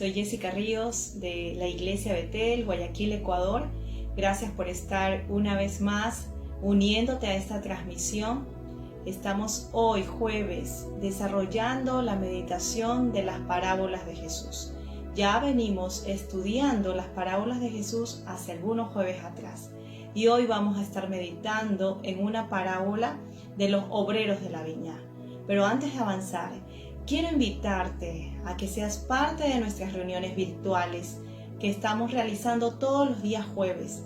soy Jessica Ríos de la Iglesia Betel, Guayaquil, Ecuador. Gracias por estar una vez más uniéndote a esta transmisión. Estamos hoy, jueves, desarrollando la meditación de las parábolas de Jesús. Ya venimos estudiando las parábolas de Jesús hace algunos jueves atrás. Y hoy vamos a estar meditando en una parábola de los obreros de la viña. Pero antes de avanzar, quiero invitarte a que seas parte de nuestras reuniones virtuales que estamos realizando todos los días jueves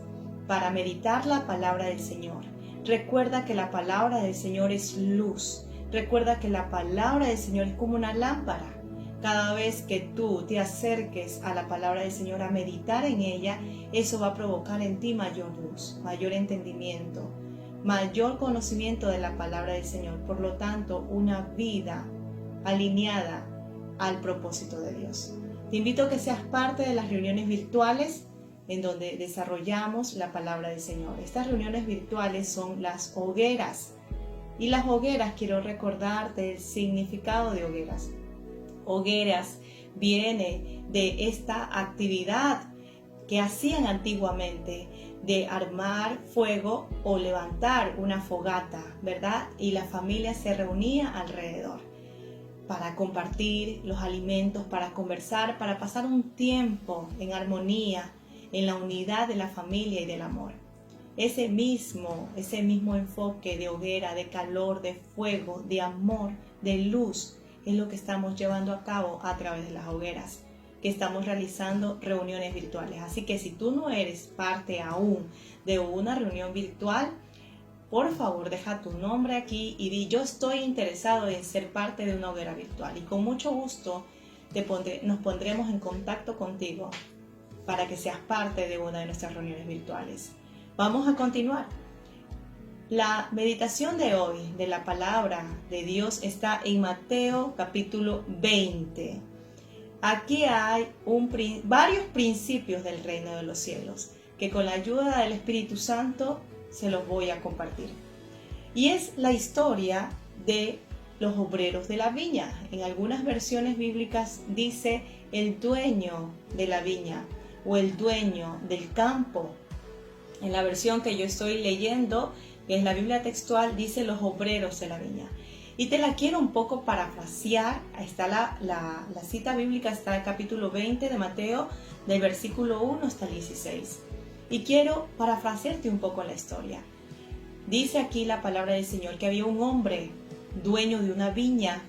para meditar la palabra del Señor. Recuerda que la palabra del Señor es luz. Recuerda que la palabra del Señor es como una lámpara. Cada vez que tú te acerques a la palabra del Señor a meditar en ella, eso va a provocar en ti mayor luz, mayor entendimiento, mayor conocimiento de la palabra del Señor. Por lo tanto, una vida alineada al propósito de Dios. Te invito a que seas parte de las reuniones virtuales en donde desarrollamos la palabra del Señor. Estas reuniones virtuales son las hogueras. Y las hogueras, quiero recordarte el significado de hogueras. Hogueras viene de esta actividad que hacían antiguamente de armar fuego o levantar una fogata, ¿verdad? Y la familia se reunía alrededor para compartir los alimentos, para conversar, para pasar un tiempo en armonía, en la unidad de la familia y del amor. Ese mismo enfoque de hoguera, de calor, de fuego, de amor, de luz, es lo que estamos llevando a cabo a través de las hogueras, que estamos realizando reuniones virtuales. Así que si tú no eres parte aún de una reunión virtual, por favor deja tu nombre aquí y di: yo estoy interesado en ser parte de una hoguera virtual. Y con mucho gusto nos pondremos en contacto contigo para que seas parte de una de nuestras reuniones virtuales. Vamos a continuar. La meditación de hoy de la palabra de Dios está en Mateo capítulo 20. Aquí hay varios principios del reino de los cielos que con la ayuda del Espíritu Santo se los voy a compartir. Y es la historia de los obreros de la viña. En algunas versiones bíblicas dice el dueño de la viña o el dueño del campo. En la versión que yo estoy leyendo, que es la Biblia textual, dice los obreros de la viña. Y te la quiero un poco parafrasear. Está la cita bíblica, está en el capítulo 20 de Mateo, del versículo 1 hasta el 16. Y quiero parafrasearte un poco la historia. Dice aquí la palabra del Señor que había un hombre dueño de una viña,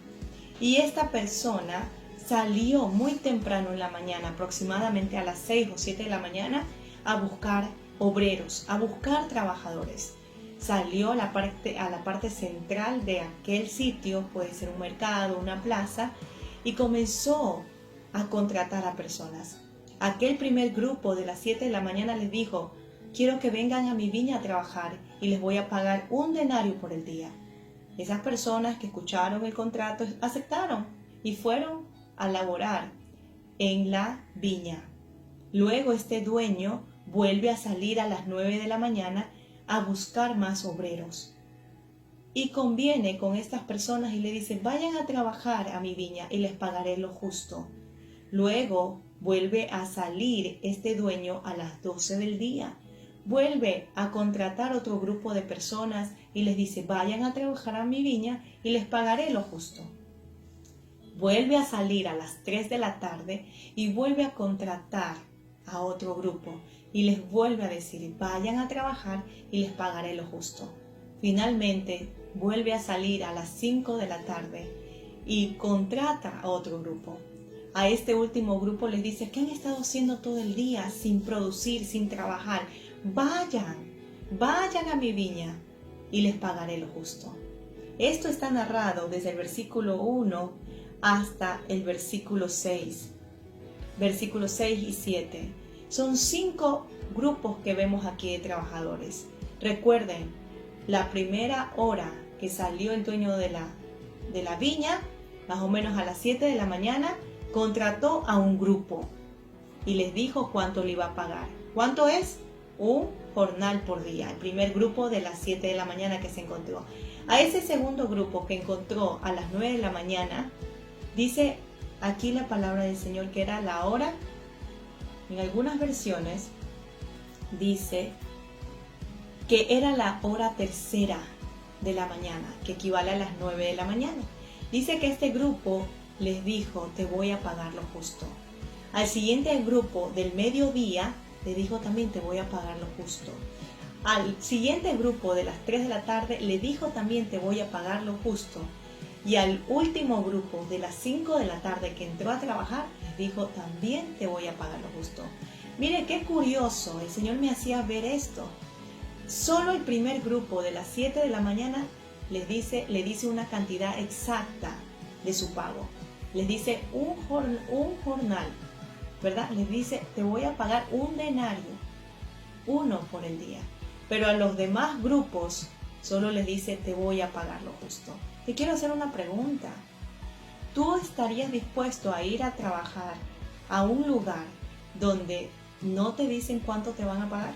y esta persona salió muy temprano en la mañana, aproximadamente a las 6 o 7 de la mañana, a buscar obreros, a buscar trabajadores. Salió a la parte central de aquel sitio, puede ser un mercado, una plaza, y comenzó a contratar a personas. Aquel primer grupo de las 7 de la mañana les dijo: quiero que vengan a mi viña a trabajar y les voy a pagar 1 denario por el día. Esas personas que escucharon el contrato aceptaron y fueron a laborar en la viña. Luego este dueño vuelve a salir a las 9 de la mañana a buscar más obreros. Y conviene con estas personas y le dice: vayan a trabajar a mi viña y les pagaré lo justo. Luego vuelve a salir este dueño a las 12 del día. Vuelve a contratar otro grupo de personas y les dice: vayan a trabajar a mi viña y les pagaré lo justo. Vuelve a salir a las 3 de la tarde y vuelve a contratar a otro grupo y les vuelve a decir: vayan a trabajar y les pagaré lo justo. Finalmente vuelve a salir a las 5 de la tarde y contrata a otro grupo. A este último grupo les dice: ¿qué han estado haciendo todo el día sin producir, sin trabajar? Vayan a mi viña y les pagaré lo justo. Esto está narrado desde el versículo 1 hasta el versículo 6. Versículos 6 y 7. Son 5 grupos que vemos aquí de trabajadores. Recuerden, la primera hora que salió el dueño de la viña, más o menos a las 7 de la mañana, contrató a un grupo y les dijo cuánto le iba a pagar. ¿Cuánto es? Un jornal por día. El primer grupo de las 7 de la mañana que se encontró. A ese segundo grupo que encontró a las 9 de la mañana, dice aquí la palabra del Señor que era la hora. En algunas versiones dice que era la hora tercera de la mañana, que equivale a las 9 de la mañana. Dice que este grupo les dijo, te voy a pagar lo justo. Al siguiente grupo del mediodía le dijo también, te voy a pagar lo justo. Al siguiente grupo de las 3 de la tarde le dijo también, te voy a pagar lo justo. Y al último grupo de las 5 de la tarde que entró a trabajar, les dijo, también te voy a pagar lo justo. Mire qué curioso, el Señor me hacía ver esto. Solo el primer grupo de las 7 de la mañana le dice una cantidad exacta de su pago. Les dice un jornal, ¿verdad? Les dice, te voy a pagar un denario, uno por el día. Pero a los demás grupos solo les dice, te voy a pagar lo justo. Te quiero hacer una pregunta. ¿Tú estarías dispuesto a ir a trabajar a un lugar donde no te dicen cuánto te van a pagar?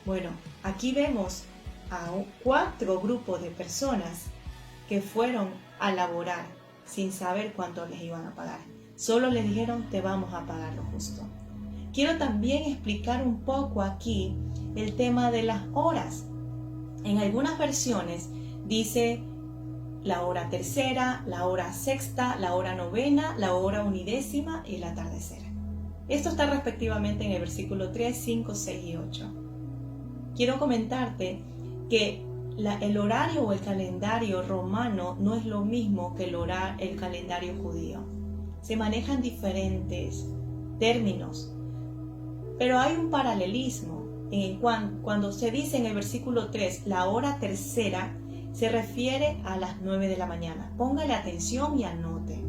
Bueno, aquí vemos a 4 grupos de personas que fueron a laborar sin saber cuánto les iban a pagar. Solo les dijeron, te vamos a pagar lo justo. Quiero también explicar un poco aquí el tema de las horas. En algunas versiones dice la hora tercera, la hora sexta, la hora novena, la hora unidécima y el atardecer. Esto está respectivamente en el versículo 3, 5, 6 y 8. Quiero comentarte que el horario o el calendario romano no es lo mismo que el calendario judío. Se manejan diferentes términos, pero hay un paralelismo. Cuando se dice en el versículo 3, la hora tercera, se refiere a las 9 de la mañana. Póngale atención y anote.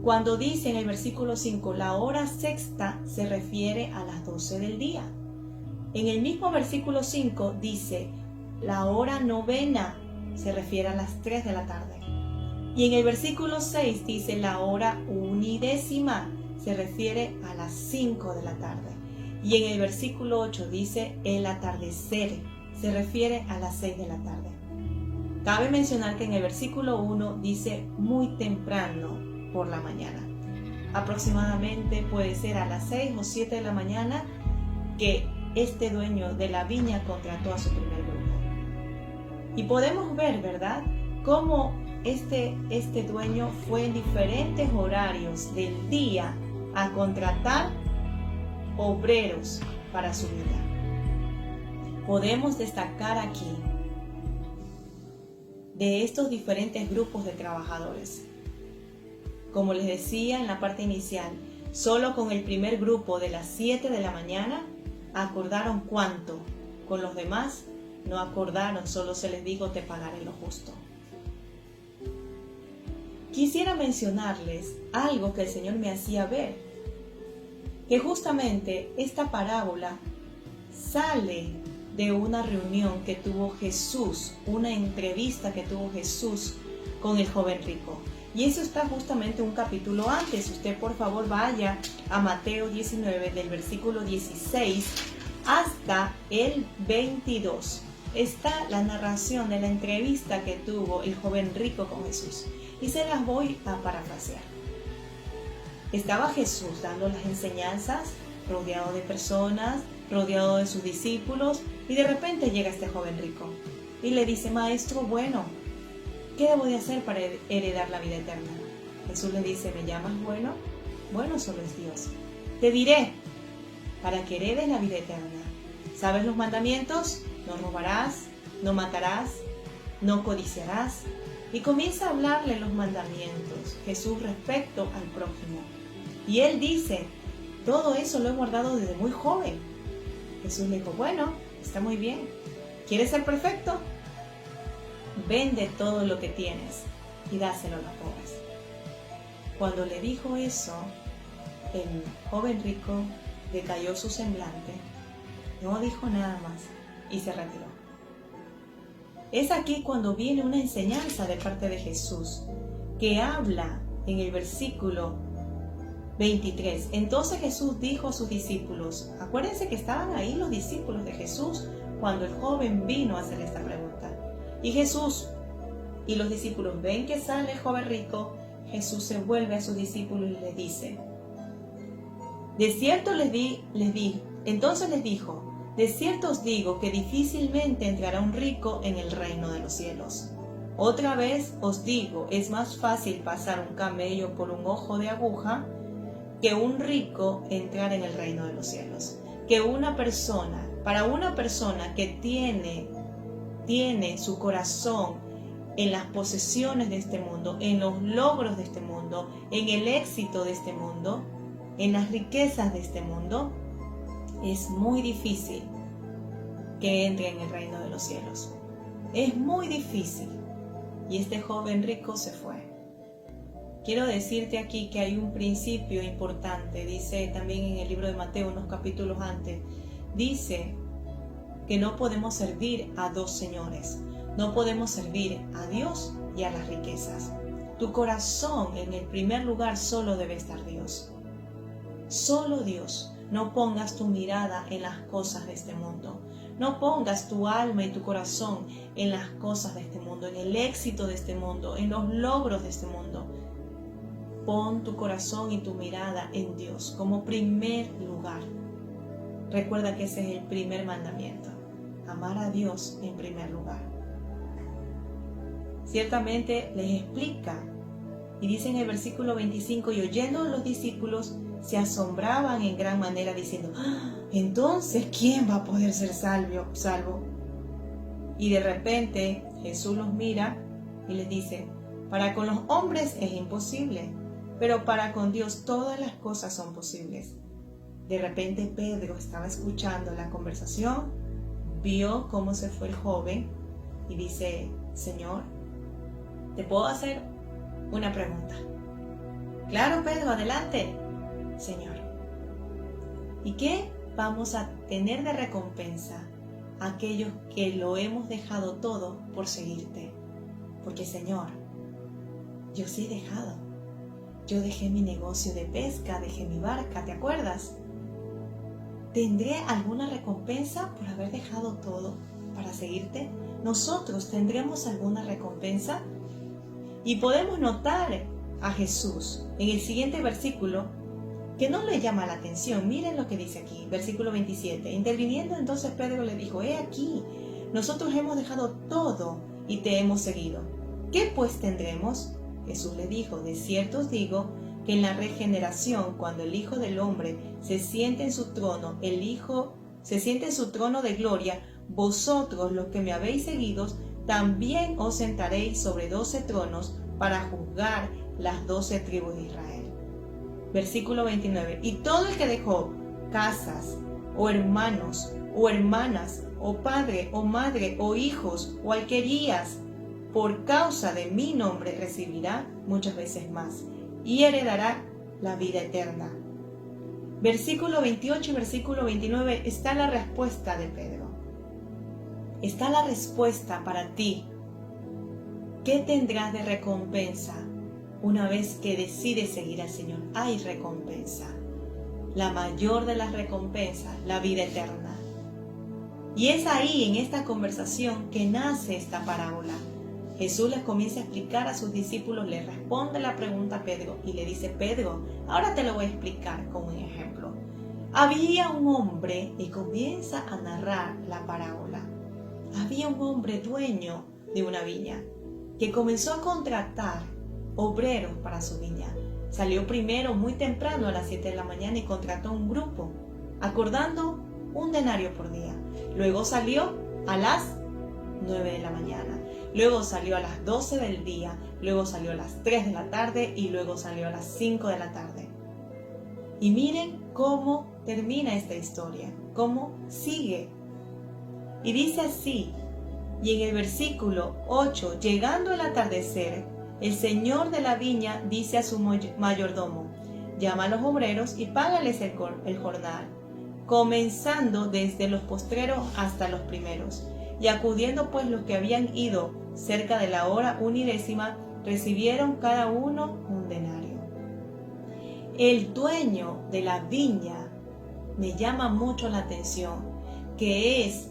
Cuando dice en el versículo 5, la hora sexta, se refiere a las 12 del día. En el mismo versículo 5 dice, la hora novena, se refiere a las 3 de la tarde. Y en el versículo 6 dice, la hora unidécima, se refiere a las 5 de la tarde. Y en el versículo 8 dice, el atardecer, se refiere a las 6 de la tarde. Cabe mencionar que en el versículo 1 dice muy temprano por la mañana. Aproximadamente puede ser a las 6 o 7 de la mañana que este dueño de la viña contrató a su primer grupo. Y podemos ver, ¿verdad?, cómo este dueño fue en diferentes horarios del día a contratar obreros para su vida. Podemos destacar aquí de estos diferentes grupos de trabajadores. Como les decía en la parte inicial, solo con el primer grupo de las 7 de la mañana acordaron cuánto. Con los demás no acordaron, solo se les dijo, te pagaré lo justo. Quisiera mencionarles algo que el Señor me hacía ver, que justamente esta parábola sale de una reunión que tuvo Jesús, una entrevista que tuvo Jesús con el joven rico. Y eso está justamente un capítulo antes. Usted por favor vaya a Mateo 19 del versículo 16 hasta el 22. Está la narración de la entrevista que tuvo el joven rico con Jesús. Y se las voy a parafrasear. Estaba Jesús dando las enseñanzas, rodeado de personas, rodeado de sus discípulos, y de repente llega este joven rico y le dice, maestro bueno, ¿qué debo de hacer para heredar la vida eterna? Jesús le dice, ¿me llamas bueno? Bueno solo es Dios. Te diré, para que heredes la vida eterna. ¿Sabes los mandamientos? No robarás, no matarás, no codiciarás. Y comienza a hablarle los mandamientos, Jesús, respecto al prójimo. Y él dice, todo eso lo he guardado desde muy joven. Jesús le dijo, bueno, está muy bien. ¿Quieres ser perfecto? Vende todo lo que tienes y dáselo a los pobres. Cuando le dijo eso, el joven rico decayó su semblante, no dijo nada más y se retiró. Es aquí cuando viene una enseñanza de parte de Jesús, que habla en el versículo 23. Entonces Jesús dijo a sus discípulos, acuérdense que estaban ahí los discípulos de Jesús cuando el joven vino a hacer esta pregunta. Y Jesús y los discípulos ven que sale el joven rico. Jesús se vuelve a sus discípulos y les dice, de cierto entonces les dijo, de cierto os digo que difícilmente entrará un rico en el reino de los cielos. Otra vez os digo, es más fácil pasar un camello por un ojo de aguja que un rico entrar en el reino de los cielos. Que para una persona que tiene su corazón en las posesiones de este mundo, en los logros de este mundo, en el éxito de este mundo, en las riquezas de este mundo, es muy difícil que entre en el reino de los cielos. Es muy difícil. Y este joven rico se fue. Quiero decirte aquí que hay un principio importante, dice también en el libro de Mateo, unos capítulos antes, dice que no podemos servir a dos señores, no podemos servir a Dios y a las riquezas. Tu corazón, en el primer lugar, solo debe estar Dios. Solo Dios. No pongas tu mirada en las cosas de este mundo. No pongas tu alma y tu corazón en las cosas de este mundo, en el éxito de este mundo, en los logros de este mundo. Pon tu corazón y tu mirada en Dios como primer lugar. Recuerda que ese es el primer mandamiento. Amar a Dios en primer lugar. Ciertamente les explica y dice en el versículo 25, y oyendo los discípulos se asombraban en gran manera diciendo, entonces ¿quién va a poder ser salvo? Y de repente Jesús los mira y les dice, para con los hombres es imposible, pero para con Dios todas las cosas son posibles. De repente Pedro estaba escuchando la conversación, vio cómo se fue el joven y dice, Señor, ¿te puedo hacer una pregunta? Claro, Pedro, adelante. Señor, ¿y qué vamos a tener de recompensa a aquellos que lo hemos dejado todo por seguirte? Porque, Señor, yo sí he dejado. Yo dejé mi negocio de pesca, dejé mi barca, ¿te acuerdas? ¿Tendré alguna recompensa por haber dejado todo para seguirte? ¿Nosotros tendremos alguna recompensa? Y podemos notar a Jesús en el siguiente versículo que no le llama la atención. Miren lo que dice aquí, versículo 27. Interviniendo entonces Pedro le dijo, he aquí, nosotros hemos dejado todo y te hemos seguido. ¿Qué pues tendremos? Jesús le dijo, de cierto os digo que en la regeneración, cuando el Hijo del Hombre se siente en su trono, se siente en su trono de gloria, vosotros los que me habéis seguido, también os sentaréis sobre 12 tronos para juzgar las 12 tribus de Israel. Versículo 29. Y todo el que dejó casas, o hermanos, o hermanas, o padre, o madre, o hijos, o alquerías, por causa de mi nombre recibirá muchas veces más, y heredará la vida eterna. Versículo 28 y versículo 29 está la respuesta de Pedro. Está la respuesta para ti. ¿Qué tendrás de recompensa? Una vez que decides seguir al Señor, hay recompensa. La mayor de las recompensas, la vida eterna. Y es ahí, en esta conversación, que nace esta parábola. Jesús les comienza a explicar a sus discípulos, le responde la pregunta a Pedro y le dice, Pedro, ahora te lo voy a explicar con un ejemplo. Había un hombre, y comienza a narrar la parábola. Había un hombre dueño de una viña que comenzó a contratar obreros para su viña. Salió primero muy temprano a las 7 de la mañana y contrató un grupo, acordando 1 denario por día. Luego salió a las 9 de la mañana. Luego salió a las 12 del día. Luego salió a las 3 de la tarde y luego salió a las 5 de la tarde. Y miren cómo termina esta historia, cómo sigue. Y dice así, y en el versículo 8, llegando el atardecer, el señor de la viña dice a su mayordomo, llama a los obreros y págales el jornal, comenzando desde los postreros hasta los primeros. Y acudiendo pues los que habían ido cerca de la hora 1:10, recibieron cada uno 1 denario. El dueño de la viña me llama mucho la atención, que es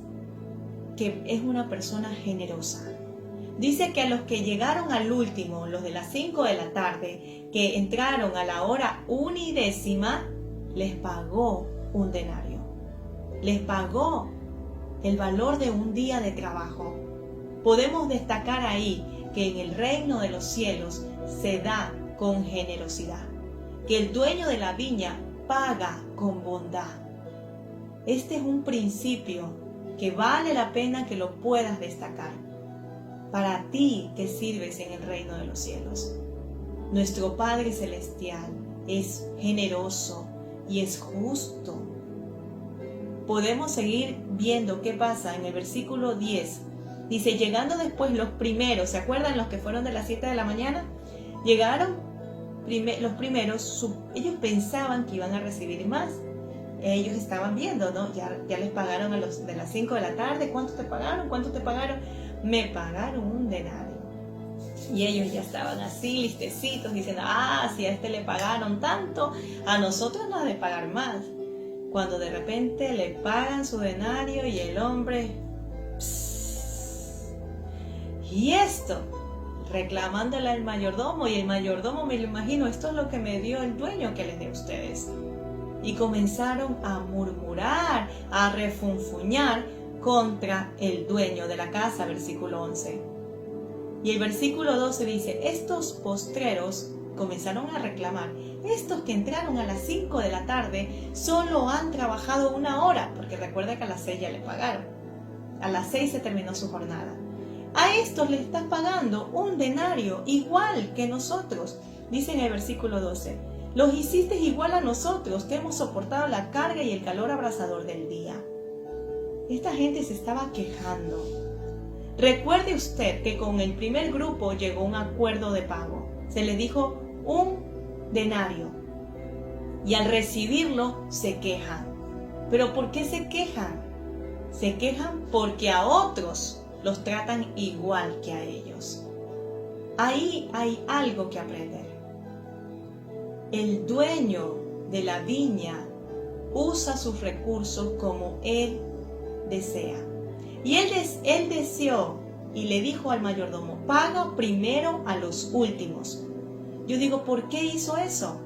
una persona generosa. Dice que a los que llegaron al último, los de las 5 de la tarde, que entraron a la hora 1:10, les pagó un denario. Les pagó el valor de un día de trabajo. Podemos destacar ahí que en el reino de los cielos se da con generosidad, que el dueño de la viña paga con bondad. Este es un principio que vale la pena que lo puedas destacar. Para ti que sirves en el reino de los cielos. Nuestro Padre Celestial es generoso y es justo. Podemos seguir viendo qué pasa en el versículo 10. Dice, llegando después los primeros, ¿se acuerdan los que fueron de las 7 de la mañana? Llegaron los primeros, ellos pensaban que iban a recibir más. Ellos estaban viendo, ¿no? Ya les pagaron a los de las 5 de la tarde. ¿Cuánto te pagaron? ¿Cuánto te pagaron? Me pagaron un denario. Y ellos ya estaban así, listecitos, diciendo, si a este le pagaron tanto, a nosotros nos ha de pagar más. Cuando de repente le pagan su denario y el hombre, y esto, reclamándole al mayordomo, y el mayordomo, me lo imagino, esto es lo que me dio el dueño que les dé a ustedes. Y comenzaron a murmurar, a refunfuñar contra el dueño de la casa, versículo 11. Y el versículo 12 dice, estos postreros comenzaron a reclamar, estos que entraron a las 5 de la tarde solo han trabajado 1 hora, porque recuerda que a las 6 ya le pagaron. A las 6 se terminó su jornada. A estos les estás pagando un denario igual que nosotros. Dice en el versículo 12, los hiciste igual a nosotros, que hemos soportado la carga y el calor abrasador del día. Esta gente se estaba quejando. Recuerde usted que con el primer grupo llegó un acuerdo de pago. Se le dijo un denario. Y al recibirlo se quejan. ¿Pero por qué se quejan? Se quejan porque a otros los tratan igual que a ellos. Ahí hay algo que aprender. El dueño de la viña usa sus recursos como él desea. Y él deseó y le dijo al mayordomo, paga primero a los últimos. Yo digo, ¿por qué hizo eso?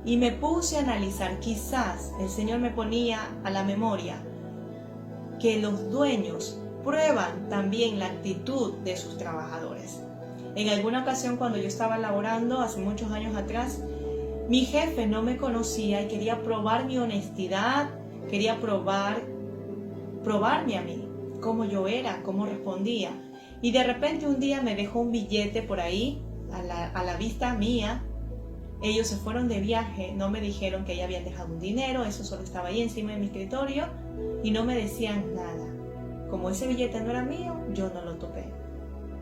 Y me puse a analizar, quizás el Señor me ponía a la memoria que los dueños prueban también la actitud de sus trabajadores. En alguna ocasión cuando yo estaba laborando, hace muchos años atrás, mi jefe no me conocía y quería probar mi honestidad, quería probarme a mí, cómo yo era, cómo respondía. Y de repente un día me dejó un billete por ahí, a la vista mía. Ellos se fueron de viaje, no me dijeron que ya habían dejado un dinero, eso solo estaba ahí encima de mi escritorio y no me decían nada. Como ese billete no era mío, yo no lo topé.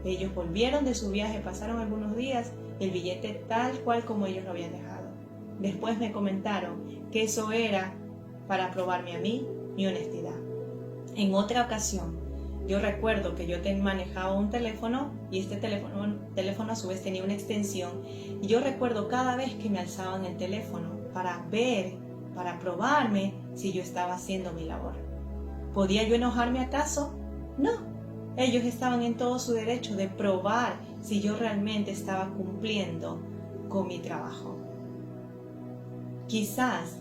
Ellos volvieron de su viaje, pasaron algunos días, el billete tal cual como ellos lo habían dejado. Después me comentaron que eso era para probarme a mí mi honestidad. En otra ocasión, yo recuerdo que yo manejaba un teléfono y este teléfono a su vez tenía una extensión. Y yo recuerdo cada vez que me alzaban el teléfono para ver, para probarme si yo estaba haciendo mi labor. ¿Podía yo enojarme acaso? No. Ellos estaban en todo su derecho de probar si yo realmente estaba cumpliendo con mi trabajo. Quizás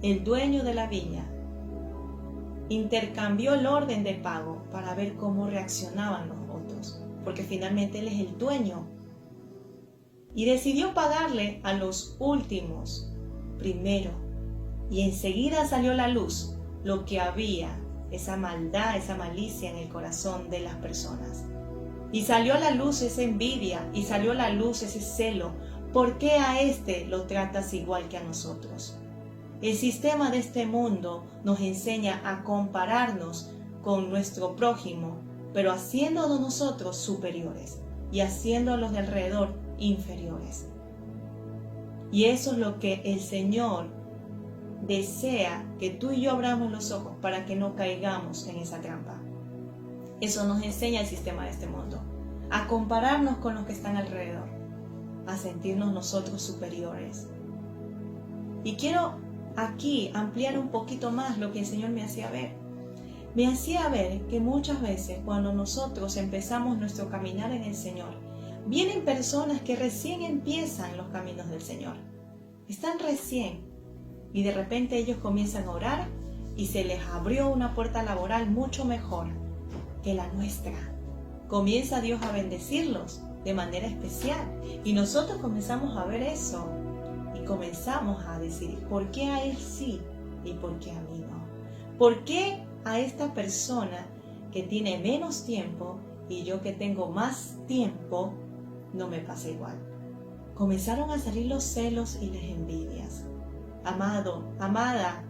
el dueño de la viña intercambió el orden de pago para ver cómo reaccionaban los otros, porque finalmente él es el dueño. Y decidió pagarle a los últimos primero. Y enseguida salió a la luz lo que había, esa maldad, esa malicia en el corazón de las personas. Y salió a la luz esa envidia, y salió a la luz ese celo. ¿Por qué a este lo tratas igual que a nosotros? El sistema de este mundo nos enseña a compararnos con nuestro prójimo, pero haciéndonos nosotros superiores y haciendo a los de alrededor inferiores. Y eso es lo que el Señor desea, que tú y yo abramos los ojos para que no caigamos en esa trampa. Eso nos enseña el sistema de este mundo, a compararnos con los que están alrededor, a sentirnos nosotros superiores. Y quiero aquí ampliar un poquito más lo que el Señor me hacía ver. me hacía ver que muchas veces cuando nosotros empezamos nuestro caminar en el Señor, vienen personas que recién empiezan los caminos del Señor. Están recién y de repente ellos comienzan a orar y se les abrió una puerta laboral mucho mejor que la nuestra. Comienza Dios a bendecirlos de manera especial y nosotros comenzamos a ver eso y comenzamos a decir, ¿por qué a él sí y por qué a mí no? ¿Por qué a esta persona que tiene menos tiempo y yo que tengo más tiempo no me pasa igual? Comenzaron a salir los celos y las envidias. Amado, amada,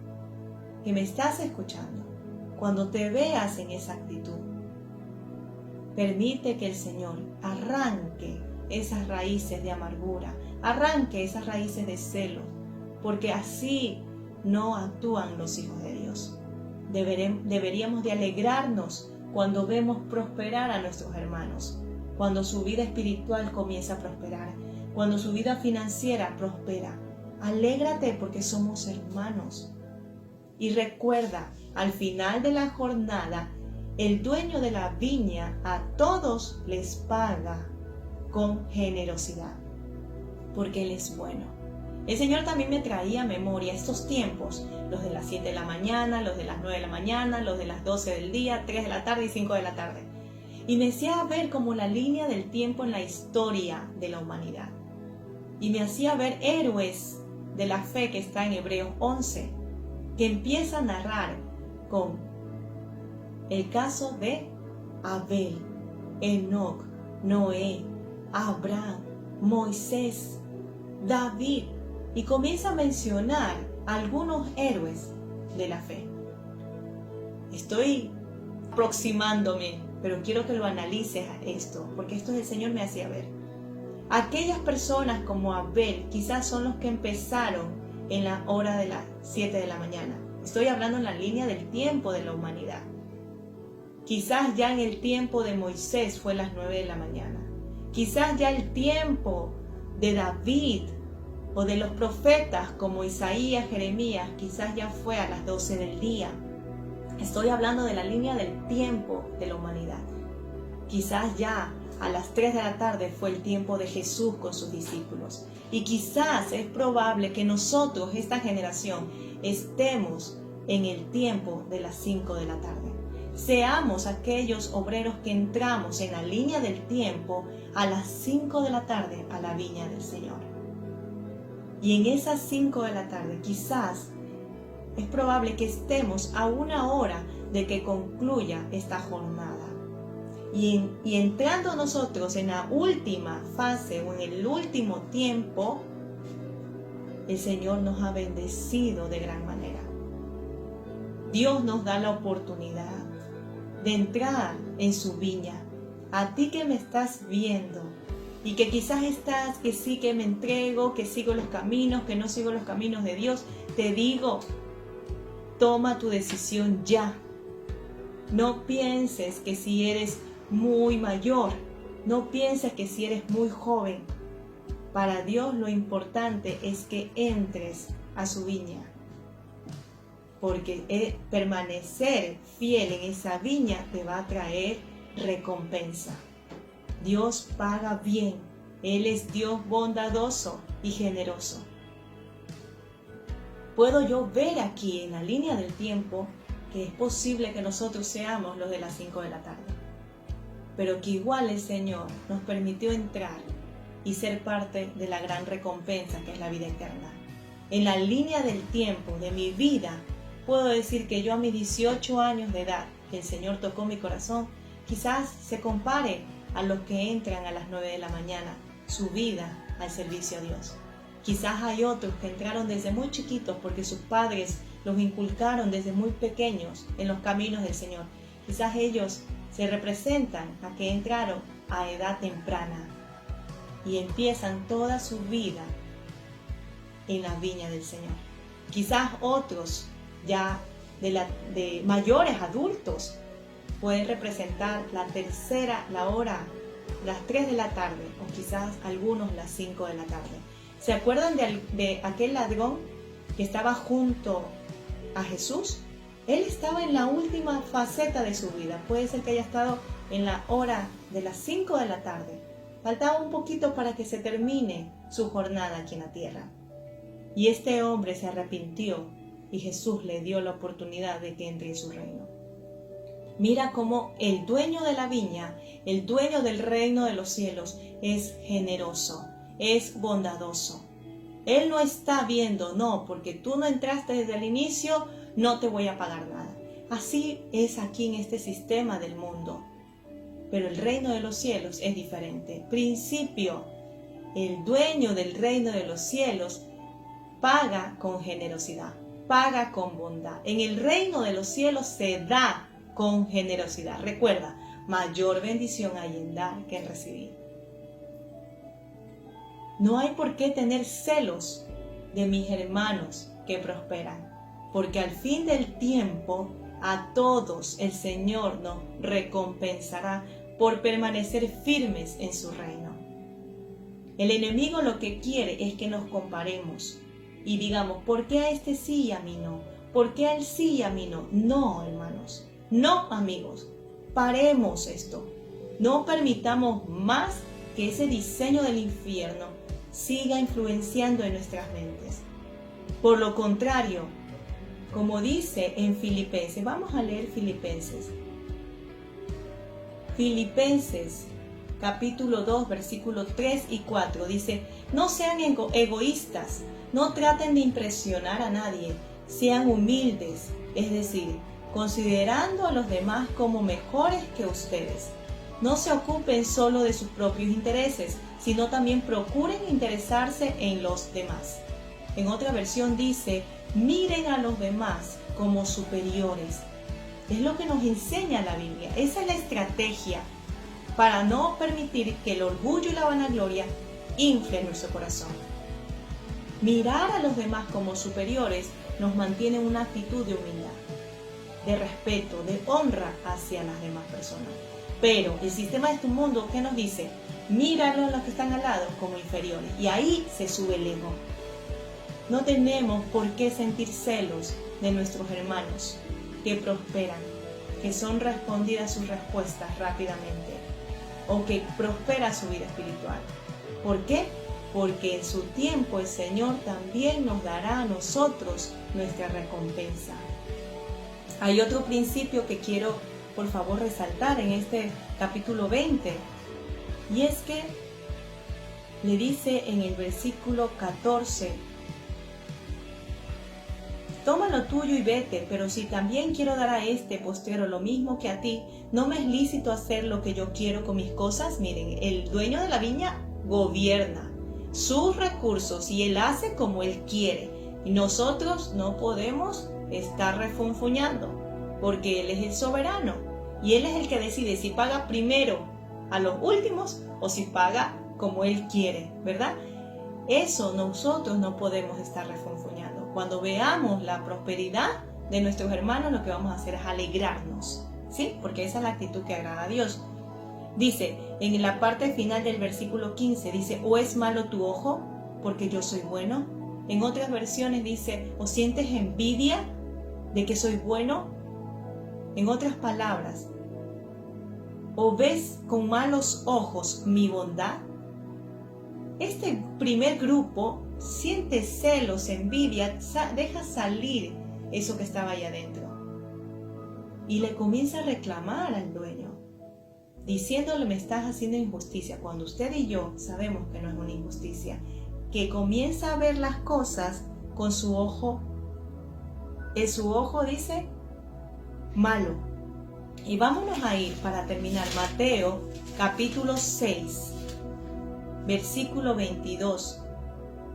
que me estás escuchando, cuando te veas en esa actitud, permite que el Señor arranque esas raíces de amargura, arranque esas raíces de celo, porque así no actúan los hijos de Dios. Deberíamos de alegrarnos cuando vemos prosperar a nuestros hermanos, cuando su vida espiritual comienza a prosperar, cuando su vida financiera prospera. Alégrate porque somos hermanos. Y recuerda, al final de la jornada, el dueño de la viña a todos les paga con generosidad, porque Él es bueno. El Señor también me traía a memoria estos tiempos, los de las 7 de la mañana, los de las 9 de la mañana, los de las 12 del día, 3 de la tarde y 5 de la tarde. Y me hacía ver como la línea del tiempo en la historia de la humanidad. Y me hacía ver héroes de la fe que está en Hebreos 11, que empieza a narrar con el caso de Abel, Enoc, Noé, Abraham, Moisés, David, y comienza a mencionar algunos héroes de la fe. Estoy aproximándome, pero quiero que lo analices a esto, porque esto el Señor me hacía ver. Aquellas personas como Abel quizás son los que empezaron en la hora de las 7 de la mañana. Estoy hablando en la línea del tiempo de la humanidad. Quizás ya en el tiempo de Moisés fue las 9 de la mañana. Quizás ya el tiempo de David o de los profetas como Isaías, Jeremías, quizás ya fue a las 12 del día. Estoy hablando de la línea del tiempo de la humanidad. Quizás ya a las 3 de la tarde fue el tiempo de Jesús con sus discípulos. Y quizás es probable que nosotros, esta generación, estemos en el tiempo de las 5 de la tarde. Seamos aquellos obreros que entramos en la línea del tiempo a las 5 de la tarde a la viña del Señor. Y en esas 5 de la tarde quizás es probable que estemos a una hora de que concluya esta jornada. Y entrando nosotros en la última fase o en el último tiempo, el Señor nos ha bendecido de gran manera. Dios nos da la oportunidad de entrar en su viña. A ti que me estás viendo y que quizás estás, que sí que me entrego, que sigo los caminos, que no sigo los caminos de Dios, te digo, toma tu decisión ya. No pienses que si eres muy mayor, no pienses que si eres muy joven. Para Dios lo importante es que entres a su viña, porque permanecer fiel en esa viña te va a traer recompensa. Dios paga bien, Él es Dios bondadoso y generoso. Puedo yo ver aquí en la línea del tiempo que es posible que nosotros seamos los de las 5 de la tarde, pero que igual el Señor nos permitió entrar y ser parte de la gran recompensa que es la vida eterna. En la línea del tiempo de mi vida, puedo decir que yo a mis 18 años de edad, que el Señor tocó mi corazón, quizás se compare a los que entran a las 9 de la mañana, su vida al servicio a Dios. Quizás hay otros que entraron desde muy chiquitos porque sus padres los inculcaron desde muy pequeños en los caminos del Señor. Quizás ellos se representan a que entraron a edad temprana y empiezan toda su vida en la viña del Señor. Quizás otros ya de mayores adultos pueden representar la hora, las 3 de la tarde, o quizás algunos las 5 de la tarde. ¿Se acuerdan de aquel ladrón que estaba junto a Jesús? Él estaba en la última faceta de su vida. Puede ser que haya estado en la hora de las 5 de la tarde. Faltaba un poquito para que se termine su jornada aquí en la tierra. Y este hombre se arrepintió y Jesús le dio la oportunidad de que entre en su reino. Mira cómo el dueño de la viña, el dueño del reino de los cielos, es generoso, es bondadoso. Él no está viendo, no, porque tú no entraste desde el inicio, no te voy a pagar nada. Así es aquí en este sistema del mundo. Pero el reino de los cielos es diferente. Principio, el dueño del reino de los cielos paga con generosidad, paga con bondad. En el reino de los cielos se da con generosidad. Recuerda, mayor bendición hay en dar que en recibir. No hay por qué tener celos de mis hermanos que prosperan, porque al fin del tiempo a todos el Señor nos recompensará por permanecer firmes en su reino. El enemigo lo que quiere es que nos comparemos y digamos, ¿por qué a este sí y a mí no? ¿Por qué a él sí y a mí no? No, hermanos, no, amigos, paremos esto. No permitamos más que ese diseño del infierno siga influenciando en nuestras mentes. Por lo contrario, como dice en Filipenses, vamos a leer Filipenses. Filipenses capítulo 2, versículos 3 y 4 dice, no sean egoístas, no traten de impresionar a nadie, sean humildes, es decir, considerando a los demás como mejores que ustedes. No se ocupen solo de sus propios intereses, sino también procuren interesarse en los demás. En otra versión dice, miren a los demás como superiores. Es lo que nos enseña la Biblia. Esa es la estrategia para no permitir que el orgullo y la vanagloria inflen nuestro corazón. Mirar a los demás como superiores nos mantiene en una actitud de humildad, de respeto, de honra hacia las demás personas. Pero el sistema de este mundo, ¿qué nos dice? Míralo a los que están al lado como inferiores. Y ahí se sube el ego. No tenemos por qué sentir celos de nuestros hermanos que prosperan, que son respondidas sus respuestas rápidamente, o que prospera su vida espiritual. ¿Por qué? Porque en su tiempo el Señor también nos dará a nosotros nuestra recompensa. Hay otro principio que quiero, por favor, resaltar en este capítulo 20, y es que le dice en el versículo 14, toma lo tuyo y vete, pero si también quiero dar a este postrero lo mismo que a ti, ¿no me es lícito hacer lo que yo quiero con mis cosas? Miren, el dueño de la viña gobierna sus recursos y él hace como él quiere. Y nosotros no podemos estar refunfuñando, porque él es el soberano y él es el que decide si paga primero a los últimos o si paga como él quiere, ¿verdad? Eso nosotros no podemos estar refunfuñando. Cuando veamos la prosperidad de nuestros hermanos, lo que vamos a hacer es alegrarnos, ¿sí? Porque esa es la actitud que agrada a Dios. Dice, en la parte final del versículo 15, dice, ¿o es malo tu ojo porque yo soy bueno? En otras versiones dice, ¿o sientes envidia de que soy bueno? En otras palabras, ¿o ves con malos ojos mi bondad? Este primer grupo siente celos, envidia, deja salir eso que estaba ahí adentro y le comienza a reclamar al dueño, diciéndole, me estás haciendo injusticia, cuando usted y yo sabemos que no es una injusticia, que comienza a ver las cosas con su ojo, su ojo dice malo. Y vámonos a ir para terminar Mateo capítulo 6, versículo 22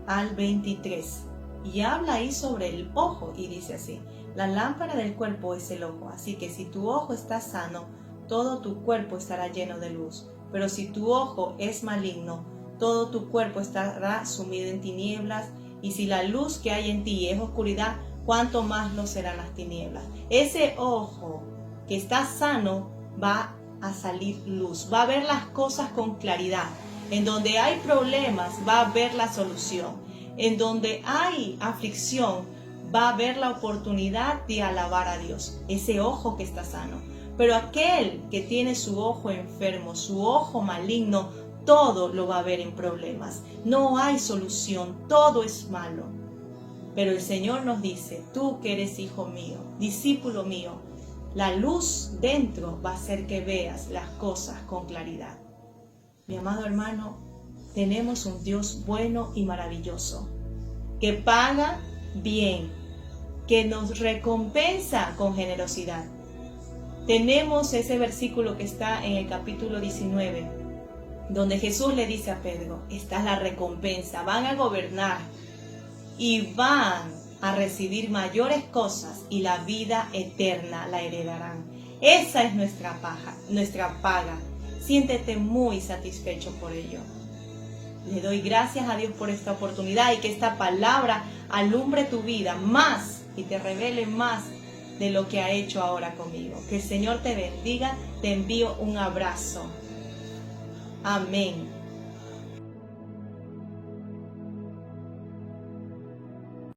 al 23, y habla ahí sobre el ojo y dice así, la lámpara del cuerpo es el ojo, así que si tu ojo está sano, todo tu cuerpo estará lleno de luz, pero si tu ojo es maligno, todo tu cuerpo estará sumido en tinieblas, y si la luz que hay en ti es oscuridad, cuánto más lo serán las tinieblas. Ese ojo que está sano va a salir luz, va a ver las cosas con claridad. En donde hay problemas va a ver la solución. En donde hay aflicción va a ver la oportunidad de alabar a Dios, ese ojo que está sano. Pero aquel que tiene su ojo enfermo, su ojo maligno, todo lo va a ver en problemas. No hay solución, todo es malo. Pero el Señor nos dice, tú que eres hijo mío, discípulo mío, la luz dentro va a hacer que veas las cosas con claridad. Mi amado hermano, tenemos un Dios bueno y maravilloso, que paga bien, que nos recompensa con generosidad. Tenemos ese versículo que está en el capítulo 19, donde Jesús le dice a Pedro, esta es la recompensa, van a gobernar y van a recibir mayores cosas y la vida eterna la heredarán. Esa es nuestra paga. Siéntete muy satisfecho por ello. Le doy gracias a Dios por esta oportunidad y que esta palabra alumbre tu vida más y te revele más de lo que ha hecho ahora conmigo. Que el Señor te bendiga, te envío un abrazo. Amén.